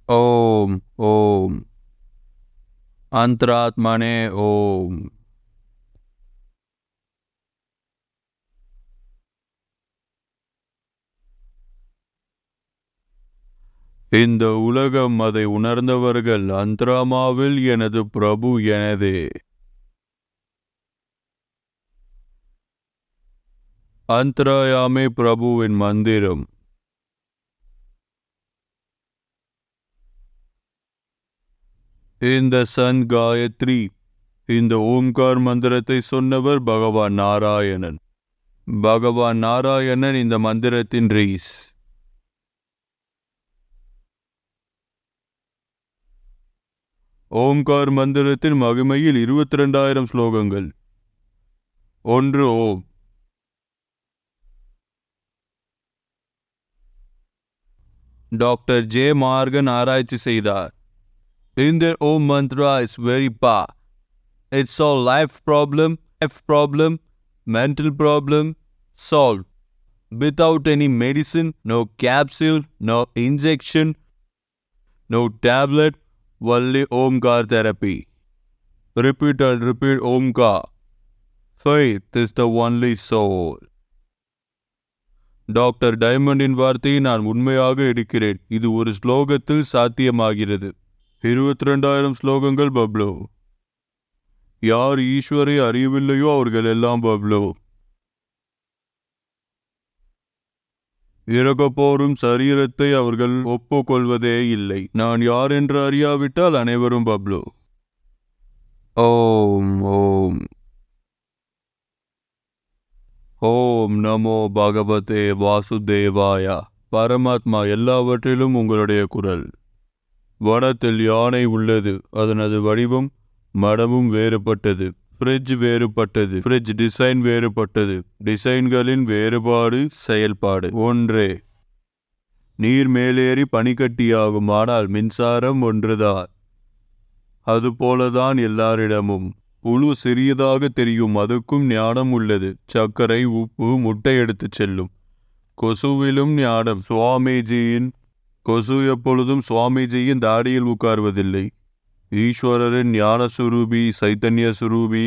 ஓம் ஓம் அந்தராத்மனே ஓம். இந்த உலகம் அதை உணர்ந்தவர்கள் அந்தராமாவில் எனது பிரபு எனதே. அந்தராயாமே பிரபுவின் மந்திரம். இந்த சன் காயத்ரி, இந்த ஓம்கார் மந்திரத்தை சொன்னவர் பகவான் நாராயணன். பகவான் நாராயணன் இந்த மந்திரத்தின் ரீஸ். ஓம்கார் மந்திரத்தின் மகிமையில் 22,000 ஸ்லோகங்கள். 1 ஓம். டாக்டர் ஜே மார்கன் ஆராய்ச்சி செய்தார். In their Om mantra is very power. It's all life problem, mental problem, solved. Without any medicine, no capsule, no injection, no tablet, only Omkar therapy. Repeat and repeat Omkar. Faith is the only soul. Doctor டைமண்டின் வார்த்தையை நான் உண்மையாக எடுக்கிறேன். இது ஒரு ஸ்லோகத்தில் சாத்தியமாகிறது. 22,000 ஸ்லோகங்கள் பப்ளோ. யார் ஈஸ்வரை அறியவில்லையோ அவர்கள் எல்லாம் பப்ளோ. இறக்கப்போரும் சரீரத்தை அவர்கள் ஒப்புக்கொள்வதே இல்லை. நான் யார் என்று அறியாவிட்டால் அனைவரும் பப்ளோ. ஓம் ஓம் ஓம் நமோ பகவதே வாசுதேவாயா. பரமாத்மா எல்லாவற்றிலும் உங்களுடைய குரல். வனத்தில் யானை உள்ளது. அதனது வடிவம் மடமும் வேறுபட்டது. ஃப்ரிட்ஜ் வேறுபட்டது. ஃப்ரிட்ஜ் டிசைன் வேறுபட்டது. டிசைன்களின் வேறுபாடு செயல்பாடு ஒன்றே. நீர் மேலேறி பனிக்கட்டியாகும். ஆனால் மின்சாரம் ஒன்றுதான். அதுபோலதான் எல்லாரிடமும். புழு சிறியதாக தெரியும். அதுக்கும் ஞானம் உள்ளது. சர்க்கரை, உப்பு, முட்டை எடுத்துச் செல்லும். கொசுவிலும் ஞானம். கொசு எப்பொழுதும் சுவாமிஜியின் தாடியில் உட்கார்வதில்லை. ஈஸ்வரரின் ஞான சுரூபி, சைத்தன்ய சுரூபி.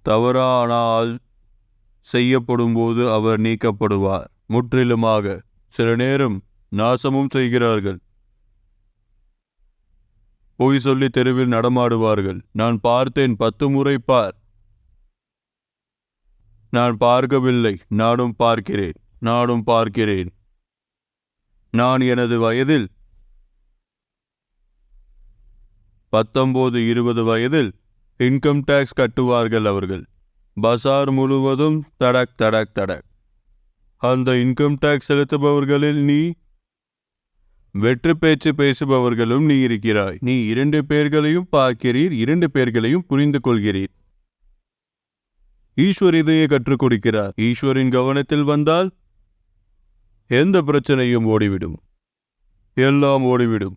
தவறானால் செய்யப்படும் போது அவர் நீக்கப்படுவார் முற்றிலுமாக. சில நேரம் நாசமும் செய்கிறார்கள். பொய் சொல்லி தெருவில் நடமாடுவார்கள். நான் பார்த்தேன். 10 முறை பார். நான் பார்க்கவில்லை. நானும் பார்க்கிறேன். நான் எனது வயதில் 19-20 வயதில் இன்கம் டேக்ஸ் கட்டுவார்கள் அவர்கள். பசார் முழுவதும் தடக் தடக் தடக். அந்த இன்கம் டேக்ஸ் செலுத்துபவர்களில் நீ, வெற்று பேச்சு பேசுபவர்களும் நீ இருக்கிறாய். நீ 2 பேர்களையும் பார்க்கிறீர். 2 பேர்களையும் புரிந்து கொள்கிறீர். ஈஸ்வர் இதையே கற்றுக் கொடுக்கிறார். ஈஸ்வரின் கவனத்தில் வந்தால் எந்த பிரச்சனையும் ஓடிவிடும். எல்லாம் ஓடிவிடும்.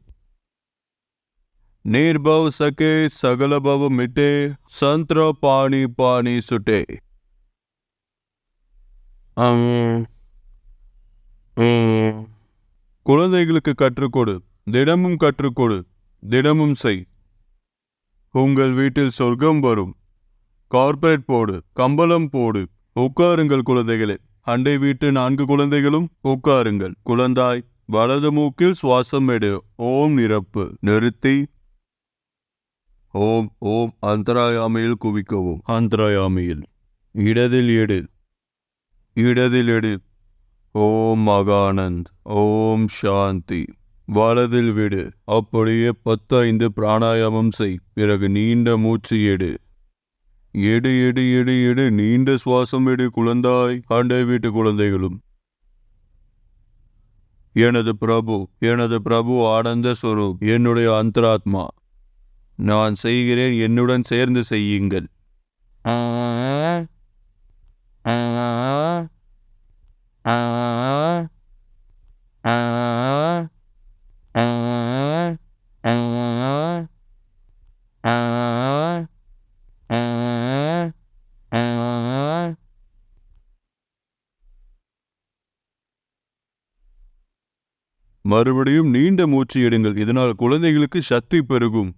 நிர்பவ் சகே சகலபவ மிட்டே சந்திர பாணி பாணி சுட்டே. குழந்தைகளுக்கு கற்றுக்கொடு. தினமும் கற்றுக்கொடு. தினமும் செய். உங்கள் வீட்டில் சொர்க்கம் வரும். கார்பரேட் போடு. கம்பளம் போடு. உட்காருங்கள் குழந்தைகளே. அண்டை வீட்டு 4 குழந்தைகளும் உட்காருங்கள். குழந்தாய், வலது மூக்கில் சுவாசம் எடு. ஓம் நிரப்பு. நிறுத்தி ஓம் ஓம் அந்தராயாமையில் குவிக்கவும். அந்தராயாமையில் இடதில் எடு. ஓம் மகானந்த். ஓம் சாந்தி. வலதில் விடு. அப்படியே 15 பிராணாயாமம் செய். பிறகு நீண்ட மூச்சு எடு. நீண்ட சுவாசம் எடு குழந்தாய். அண்டை வீட்டு குழந்தைகளும். எனது பிரபு ஆனந்த ஸ்வரூப். என்னுடைய அந்தராத்மா. நான் செய்கிறேன். என்னுடன் சேர்ந்து செய்யுங்கள். மறுபடியும் நீண்ட மூச்சு எடுங்கள். இதனால் குழந்தைகளுக்கு சக்தி பெருகும்.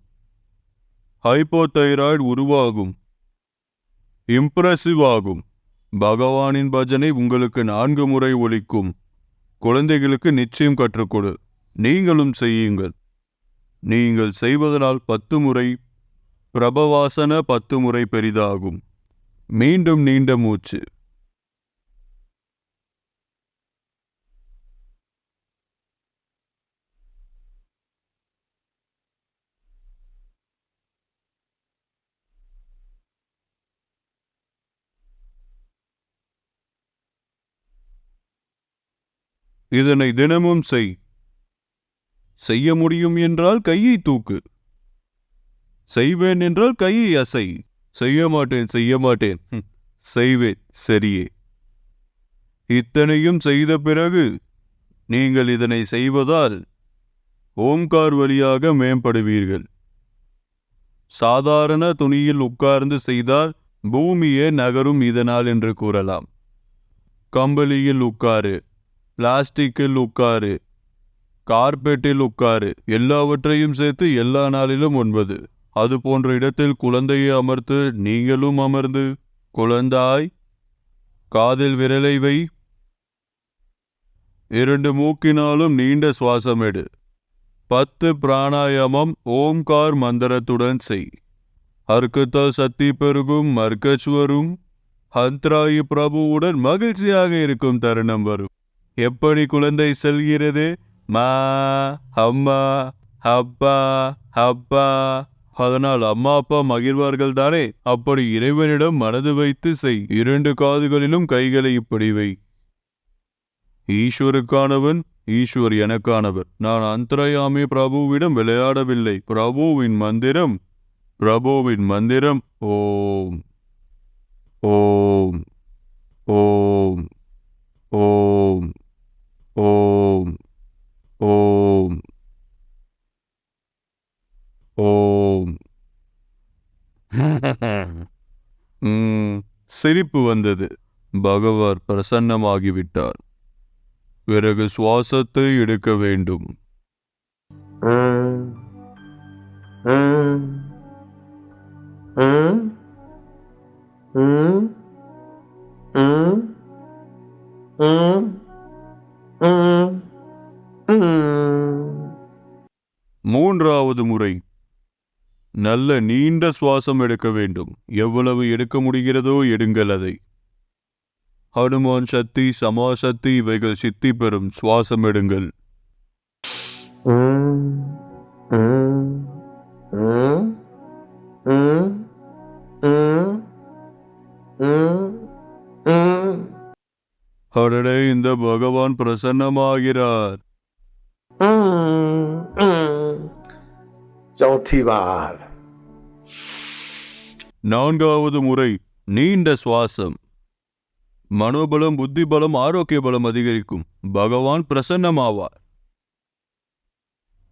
ஹைப்போதைராய்டு உருவாகும். இம்ப்ரெசிவ் ஆகும். பகவானின் பஜனை உங்களுக்கு 4 முறை ஒலிக்கும். குழந்தைகளுக்கு நிச்சயம் கற்றுக்கொடு. நீங்களும் செய்யுங்கள். நீங்கள் செய்வதனால் 10 முறை பிரபவாசன 10 முறை பெரிதாகும். மீண்டும் நீண்ட மூச்சு. இதனை தினமும் செய். செய்ய முடியும் என்றால் கையை தூக்கு. செய்வேன் என்றால் கையை அசை. செய்ய மாட்டேன் செய்வேன். சரியே. இத்தனையும் செய்த பிறகு நீங்கள் இதனை செய்வதால் ஓம்கார் வழியாக மேம்படுவீர்கள். சாதாரண துணியில் உட்கார்ந்து செய்தால் பூமியே நகரும் இதனால் என்று கூறலாம். கம்பளியில் உட்காரு, பிளாஸ்டிக்கில் உட்காரு, கார்பெட்டில் உட்காரு, எல்லாவற்றையும் சேர்த்து எல்லா நாளிலும் 9. அது போன்ற இடத்தில் குழந்தையை அமர்த்து. நீங்களும் அமர்ந்து, குழந்தாய் காதில் விரலை வை. 2 மூக்கினாலும் நீண்ட சுவாசம் எடு. 10 பிராணாயாமம் ஓம்கார் மந்திரத்துடன் செய். அர்க்கத்தால் சக்தி பெருகும். மர்க்கச் வரும். ஹந்த்ராயி பிரபுவுடன் மகிழ்ச்சியாக இருக்கும் தருணம் வரும். எப்படி குழந்தை செல்கிறது? மா, அம்மா, அப்பா, அப்பா. அதனால் அம்மா அப்பா மகிழ்வார்கள் தானே? அப்படி இறைவனிடம் மனது வைத்து செய். 2 காதுகளிலும் கைகளை இப்படி வை. ஈஸ்வருக்கானவன், ஈஸ்வர் எனக்கானவர். நான் அந்தரயாமி பிரபுவிடம் விளையாடவில்லை. பிரபுவின் மந்திரம் ஓம் ஓம் ஓம் ஓம் ஓம் ஓம் ஓம். சிரிப்பு வந்தது. பகவான் பிரசன்னமாகிவிட்டார். பிறகு சுவாசத்தை எடுக்க வேண்டும். மூன்றாவது முறை நல்ல நீண்ட சுவாசம் எடுக்க வேண்டும். எவ்வளவு எடுக்க முடிகிறதோ எடுங்கள் அதை. ஹனுமான் சக்தி, சமாசக்தி இவைகள் சித்தி பெறும். சுவாசம் எடுங்கள். அடடே, இந்த பகவான் பிரசன்னமாகிறார். நான்காவது முறை நீண்ட சுவாசம். மனோபலம், புத்தி பலம், ஆரோக்கிய பலம் அதிகரிக்கும். பகவான் பிரசன்னமாவார்.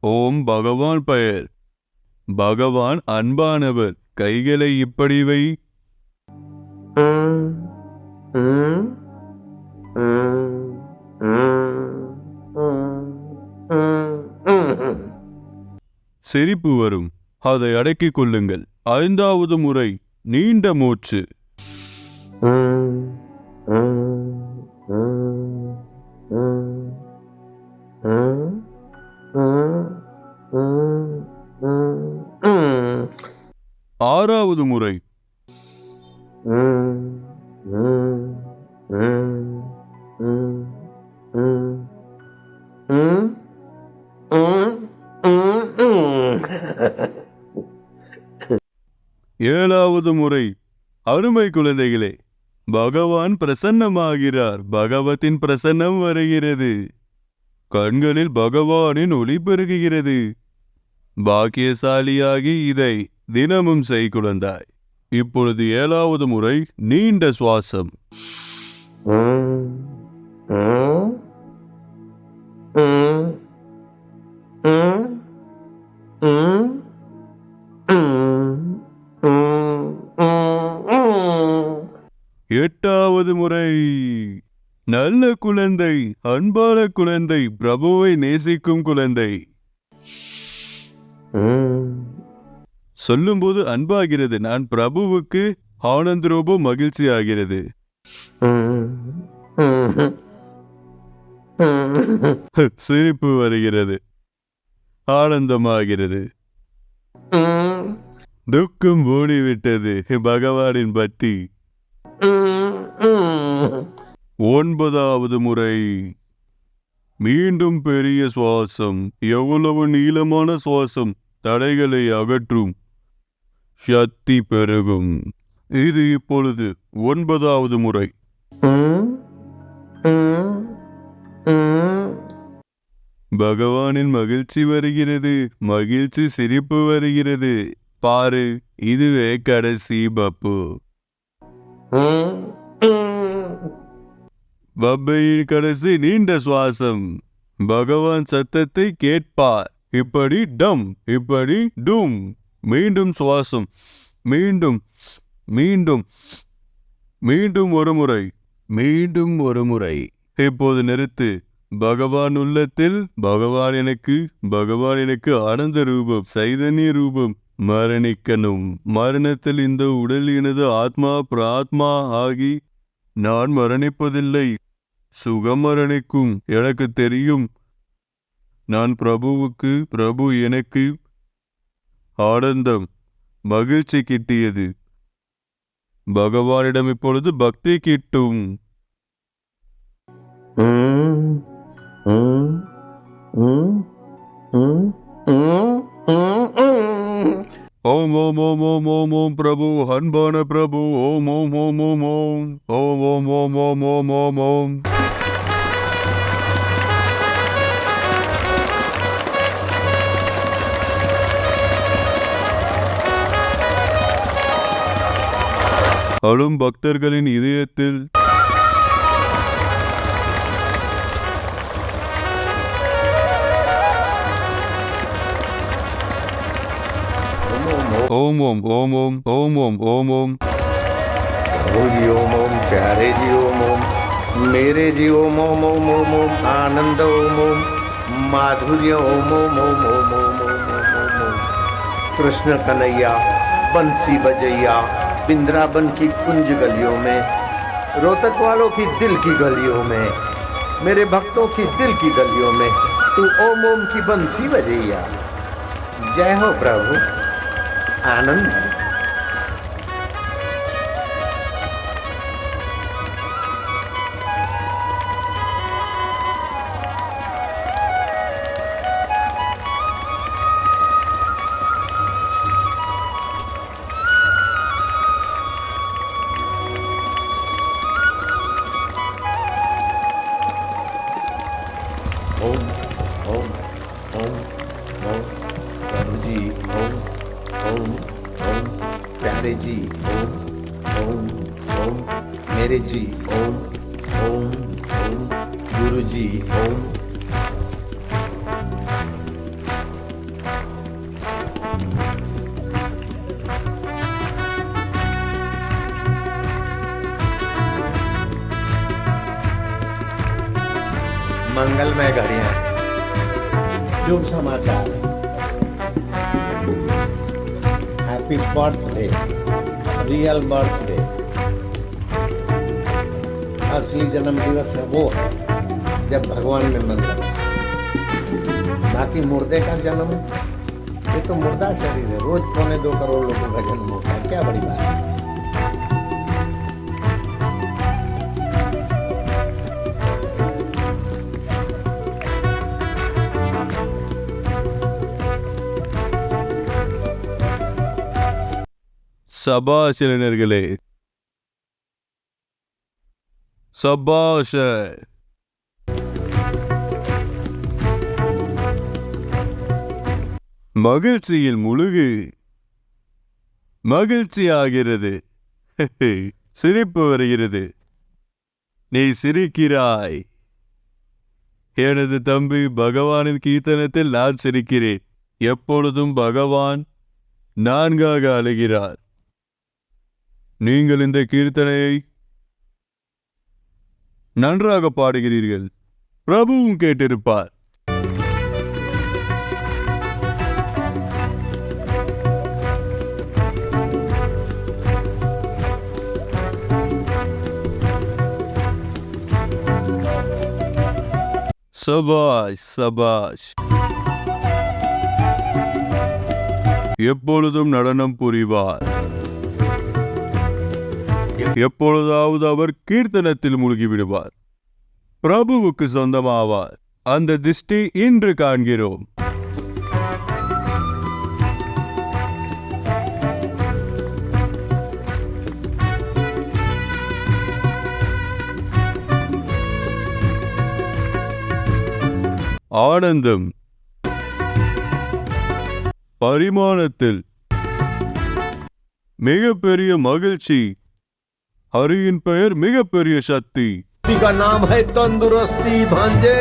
ஓம் பகவான் பெயர். பகவான் அன்பானவர். கைகளை இப்படி வை. சிரிப்பு வரும். அதை அடக்கிக் கொள்ளுங்கள். 5வது முறை நீண்ட மூச்சு. ஆறாவது முறை. ஏழாவது முறை. அருமை குழந்தைகளே, பகவான் பிரசன்னமாகிறார். பகவத்தின் பிரசன்னம் வருகிறது. கண்களில் பகவானின் ஒளி பெருகுகிறது. பாக்கியசாலியாகி இதை தினமும் செய் குழந்தாய். இப்பொழுது 7வது முறை நீண்ட சுவாசம். எட்டாவது முறை நல்ல குழந்தை, அன்பான குழந்தை, பிரபுவை நேசிக்கும் குழந்தை. சொல்லும்போது அன்பாகிறது. நான் பிரபுவுக்கு ஆனந்த ரூபம் மகிழ்ச்சி ஆகிறது. சிரிப்பு வருகிறது, ஆனந்தமாகிறது. துக்கம் ஓடிவிட்டது. பகவானின் பக்தி. 9வது முறை. மீண்டும் பெரிய சுவாசம். எவ்வளவு நீளமான சுவாசம். தடைகளை அகற்றும். சக்தி பெருகும். இது இப்பொழுது 9வது முறை. பகவானின் மகிழ்ச்சி வருகிறது. மகிழ்ச்சி சிரிப்பு வருகிறது. பாரு, இதுவே கடைசி பப்பு. பப்பையின் கடைசி நீண்ட சுவாசம். பகவான் சத்தத்தை கேட்பார். இப்படி டம், இப்படி டும். மீண்டும் சுவாசம். மீண்டும், மீண்டும், மீண்டும் ஒரு முறை, மீண்டும் ஒரு முறை. இப்போது நிறுத்து. பகவான் உள்ளத்தில் பகவான் எனக்கு ஆனந்த ரூபம், சைதன்ய ரூபம். மரணிக்கணும். மரணத்தில் இந்த உடல் எனது ஆத்மா பிராத்மா ஆகி நான் மரணிப்பதில்லை. சுகம் மரணிக்கும். எனக்கு தெரியும். நான் பிரபுவுக்கு, பிரபு எனக்கு ஆனந்தம், மகிழ்ச்சி கிட்டியது. பகவானிடம் இப்பொழுது பக்தி கிட்டும். ஓம் ஓம் ஓம் ஓம் ஓம் ஓம் பிரபு, அன்பான பிரபு. ஓம் ஓம் ஓம் ஓம் ஓம் ஓம் ஓம் ஓம் ஓம் ஓம் ஓம் ஓம். அழும் பக்தர்களின் இதயத்தில் ओम ओम ओम ओम ओम ओम ओम ओम प्रभु जी ओम ओम, प्यारे जी ओम ओम, मेरे जी ओम ओम ओम ओम ओम, आनंद ओम ओम, माधुर्य ओम ओम ओम ओम ओम ओम ओम ओम। कृष्ण कन्हैया बंसी बजैया बिंद्रावन की कुंज गलियों में, रोहतक वालों की दिल की गलियों में, मेरे भक्तों की दिल की गलियों में तू ओम ओम की बंसी बजैया। जय हो प्रभु, आनंद है। ओम ओम ओम ओम, प्रभु जी ओम ओम ओम, प्यारे जी ओम ओम ओम, मेरे जी ओम ओम ओम, गुरु जी ओम। मंगलमय घड़ियां, शुभ समाचार, हैप्पी बर्थडे, रियल बर्थडे। असली जन्म दिवस है वो है जब भगवान ने मन लगा। बाकी मुर्दे का जन्म, ये तो मुर्दा शरीर है। रोज 2.25 करोड़ लोगों का जन्म होता है, क्या बड़ी बात है। சபாஷ் இளைஞர்களே, சபாஷ். மகிழ்ச்சியில் முழுகு. மகிழ்ச்சி ஆகிறது. சிரிப்பு வருகிறது. நீ சிரிக்கிறாய். எனது தம்பி, பகவானின் கீர்த்தனத்தில் நான் சிரிக்கிறேன். எப்பொழுதும் பகவான் நான்காக அழுகிறார். நீங்கள் இந்த கீர்த்தனையை நன்றாக பாடுகிறீர்கள். பிரபுவும் கேட்டிருப்பார். சபாஷ் சபாஷ். எப்பொழுதும் நடனம் புரிவார். எப்பொழுதாவது அவர் கீர்த்தனத்தில் மூழ்கிவிடுவார். பிரபுவுக்கு சொந்தமாவார். அந்த திஷ்டி இன்று காண்கிறோம். ஆனந்தம் பரிமாணத்தில் மிகப்பெரிய மகிழ்ச்சி. ஹரியின் பெயர் மிகப்பெரிய சக்தி. का नाम है तंदुरुस्ती भांजे.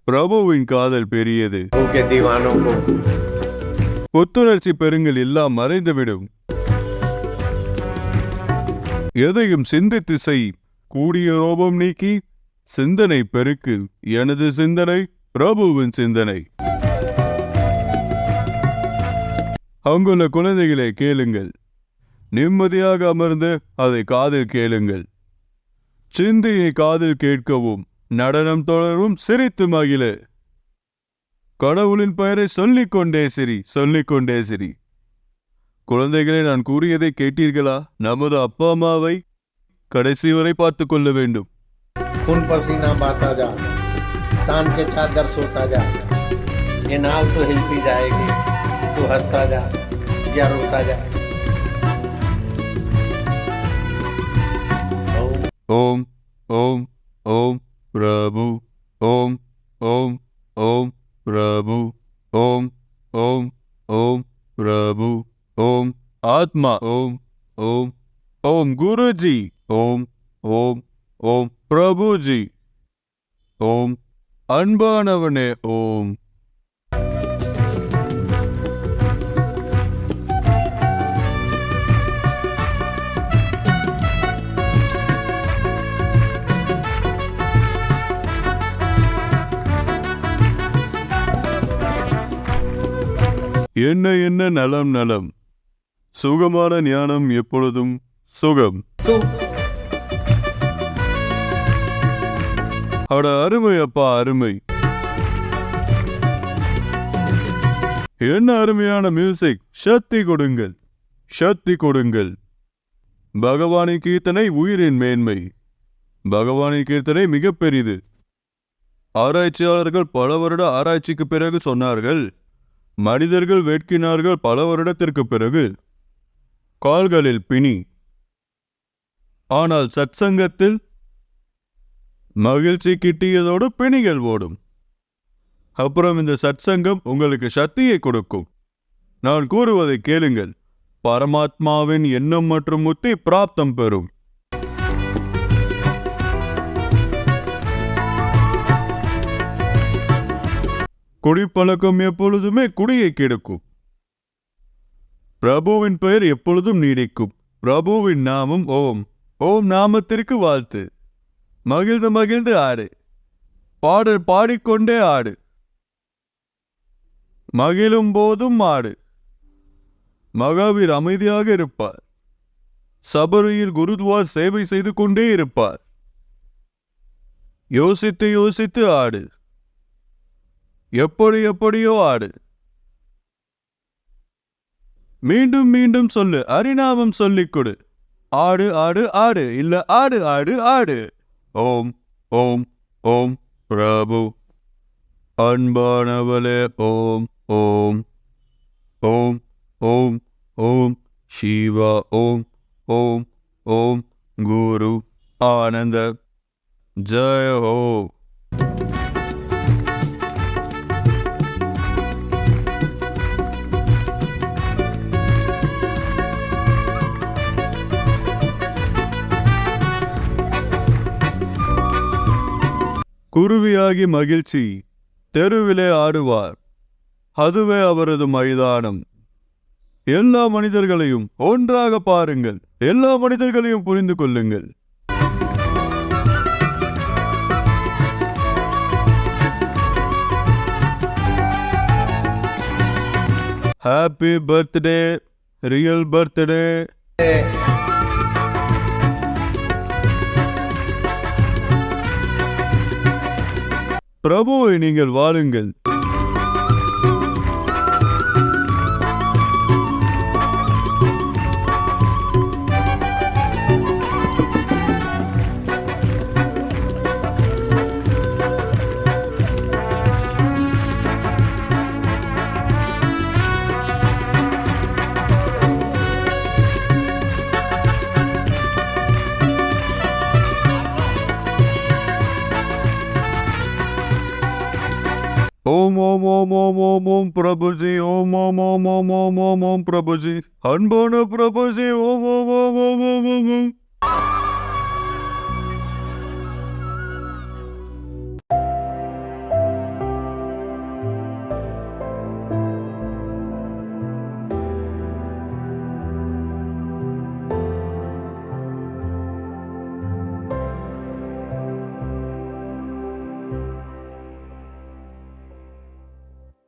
பிரபுவின் காதல் பெரியது. के दीवानों को புத்துணர்ச்சி பெருங்கள் எல்லாம் மறைந்துவிடும். எதையும் சிந்தித்து செய். கூடிய ரோபம் நீக்கி சிந்தனை பெருக்கு. எனது சிந்தனை பிரபுவின் சிந்தனை. அங்குள்ள குழந்தைகளை கேளுங்கள். நிம்மதியாக அமர்ந்து அதை காதில் கேளுங்கள். சிந்தையை காதில் கேட்கவும் நடனம் தொடரும். சிரித்து மகிழ. கடவுளின் பெயரை சொல்லிக்கொண்டே சிரி, சொல்லிக்கொண்டே சிரி. குழந்தைகளை, நான் கூறியதை கேட்டீர்களா? நமது அப்பா அம்மாவை கடைசி வரை பார்த்து கொள்ள வேண்டும். खून पसीना बहता जा, तान के चादर सोता जा. ये नाव तो हिलती जाएगी, तू हंसता जा या रोता जा. ओम ओम ओम प्रभु. ओम ओम ओम प्रभु. ओम ओम ओम प्रभु. ओम आत्मा. ओम ओम ओम गुरुजी. ओम ओम ओम பிரபுஜி. ஓம் அன்பானவனே. ஓம் என்ன என்ன நலம் நலம். சுகமான ஞானம் எப்பொழுதும் சுகம். அட அருமை அப்பா, அருமை. என்ன அருமையான மியூசிக். சக்தி கொடுங்கள், சக்தி கொடுங்கள். பகவானின் கீர்த்தனை உயிரின் மேன்மை. பகவானின் கீர்த்தனை மிக பெரிது. ஆராய்ச்சியாளர்கள் பல வருட ஆராய்ச்சிக்கு பிறகு சொன்னார்கள், மனிதர்கள் வேட்கினார்கள் பல வருடத்திற்கு பிறகு. கால்களில் பிணி. ஆனால் சத்சங்கத்தில் மகிழ்ச்சி கிட்டியதோடு பிணிகள் ஓடும். அப்புறம் இந்த சத்சங்கம் உங்களுக்கு சக்தியை கொடுக்கும். நான் கூறுவதை கேளுங்கள். பரமாத்மாவின் எண்ணம் மற்றும் முத்தி பிராப்தம் பெறும். குடிப்பழக்கம் எப்பொழுதுமே குடியை கெடுக்கும். பிரபுவின் பெயர் எப்பொழுதும் நீடிக்கும். பிரபுவின் நாமம் ஓம். ஓம் நாமத்திற்கு வாழ்த்து. மகிழ்ந்து மகிழ்ந்து ஆடு. பாடல் பாடிக்கொண்டே ஆடு. மகிழும் போதும் ஆடு. மகாவீர் அமைதியாக இருப்பார். சபரியில் குருத்வார் சேவை செய்து கொண்டே இருப்பார். யோசித்து யோசித்து ஆடு. எப்படி எப்படியோ ஆடு. மீண்டும் மீண்டும் சொல்லு. ஹரிநாமம் சொல்லிக் கொடு. ஆடு ஆடு ஆடு. இல்ல ஆடு ஆடு ஆடு. ஓம் ஓம் ஓம் பிரபு. அன்பானவளே. ஓம் ஓம் ஓம் ஓம் ஓம் சிவா. ஓம் ஓம் ஓம் குரு ஆனந்த. ஜெய ஹோ. குருவியாகி மகிழ்ச்சி தெருவிலே ஆடுவார். அதுவே அவரது மைதானம். எல்லா மனிதர்களையும் ஒன்றாக பாருங்கள். எல்லா மனிதர்களையும் புரிந்து கொள்ளுங்கள். Happy birthday, real birthday. பிரபுவை நீங்கள் வாழுங்கள். ஓம் ஓம் ஓம் ஓம் ஓம் ஓம் பிரபுஜி. ஓம் ஓம் ஓம் ஓம் ஓம் ஓம் ஓம் பிரபுஜி. அன்பான பிரபுஜி. ஓம் ஓம் ஓம் ஓம் ஓம் ஓம் ஓம்.